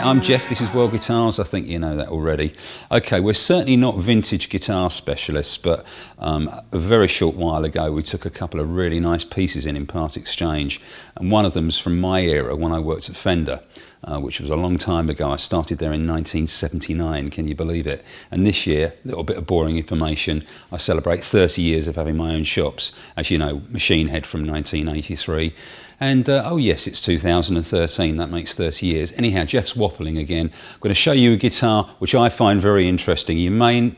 I'm Jeff, this is World Guitars, I think you know that already. Okay, we're certainly not vintage guitar specialists, but a very short while ago we took a couple of really nice pieces in part exchange, and one of them's from my era when I worked at Fender, which was a long time ago. I started there in 1979, can you believe it? And this year, a little bit of boring information, I celebrate 30 years of having my own shops. As you know, Machine Head from 1983. And oh yes, it's 2013, that makes 30 years. Anyhow, Jeff's waffling again. I'm going to show you a guitar which I find very interesting. You may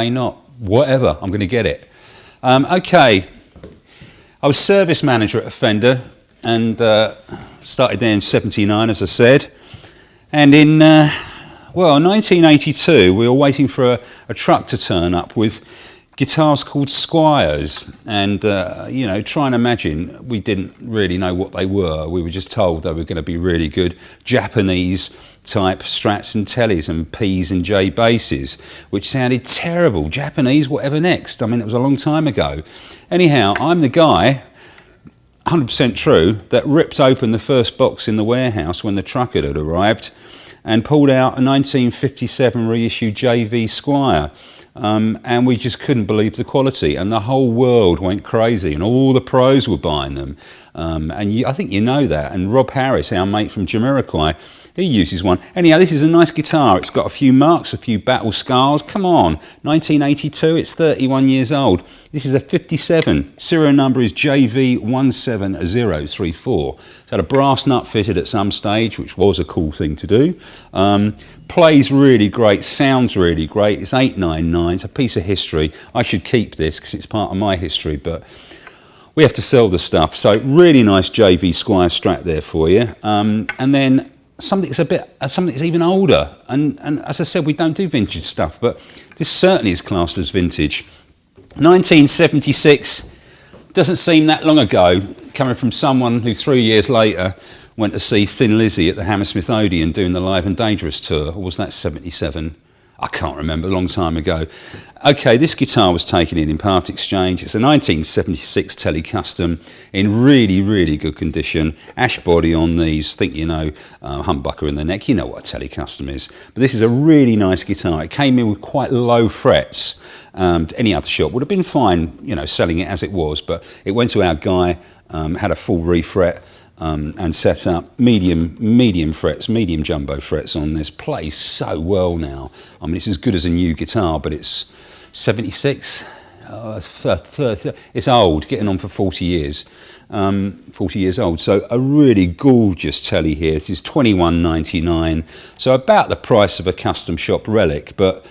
not. Whatever, I'm going to get it. Okay, I was service manager at a Fender and started there in 79, as I said. And in, well, 1982, we were waiting for a truck to turn up with guitars called Squires, and you know, try and imagine, we didn't really know what they were. We were just told they were going to be really good Japanese type Strats and Teles and Ps and J basses, which sounded terrible. Japanese, whatever next. I mean, it was a long time ago. Anyhow, I'm the guy, 100% true, that ripped open the first box in the warehouse when the truck had arrived and pulled out a 1957 reissued JV Squier. And we just couldn't believe the quality, and the whole world went crazy, and all the pros were buying them. I think you know that. And Rob Harris, our mate from Jamiroquai, he uses one. Anyhow, this is a nice guitar. It's got a few marks, a few battle scars. Come on, 1982, it's 31 years old. This is a 57. Serial number is JV 17034. It's had a brass nut fitted at some stage, which was a cool thing to do. Plays really great, sounds really great. It's 899, it's a piece of history. I should keep this because it's part of my history, but we have to sell the stuff. So really nice JV Squier Strat there for you. And then something that's even older. And as I said, we don't do vintage stuff, but this certainly is classed as vintage. 1976, doesn't seem that long ago, coming from someone who 3 years later went to see Thin Lizzy at the Hammersmith Odeon doing the Live and Dangerous tour. Or was that 77? I can't remember, a long time ago. Okay, this guitar was taken in part exchange. It's a 1976 Tele Custom in really, really good condition. Ash body on these, think you know, humbucker in the neck. You know what a Tele Custom is. But this is a really nice guitar. It came in with quite low frets. Any other shop would have been fine, you know, selling it as it was, but it went to our guy, had a full refret, and set up medium frets, medium jumbo frets on this. Plays so well now. I mean, it's as good as a new guitar, but it's 76. It's old, getting on for 40 years. 40 years old. So a really gorgeous telly here. This is $21.99. So about the price of a custom shop relic, but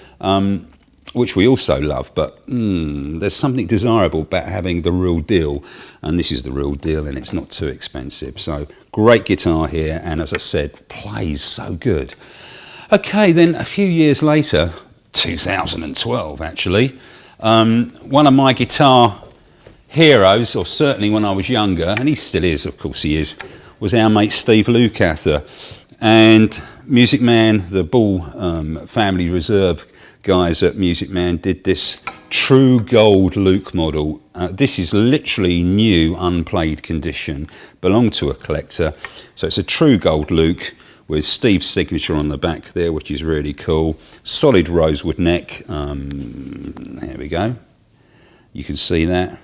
which we also love, but there's something desirable about having the real deal, and this is the real deal, and it's not too expensive. So great guitar here, and as I said, plays so good. Okay, then a few years later, 2012 actually, one of my guitar heroes, or certainly when I was younger, and he still is, of course he is, was our mate Steve Lukather, and Music Man, the Bull Family Reserve guys at Music Man did this true gold Luke model. This is literally new, unplayed condition, belonged to a collector. So it's a true gold Luke with Steve's signature on the back there, which is really cool. Solid rosewood neck. There we go. You can see that.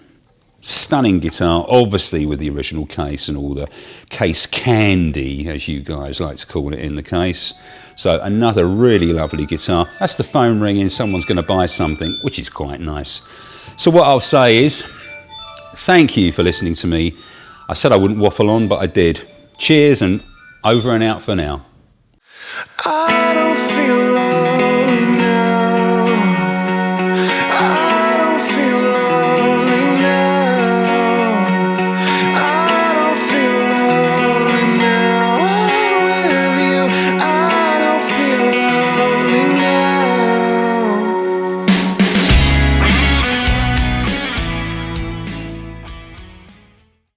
Stunning guitar, obviously with the original case and all the case candy, as you guys like to call it in the case. So another really lovely guitar. That's the phone ringing, someone's going to buy something, which is quite nice. So what I'll say is, thank you for listening to me. I said I wouldn't waffle on, but I did. Cheers, and over and out for now.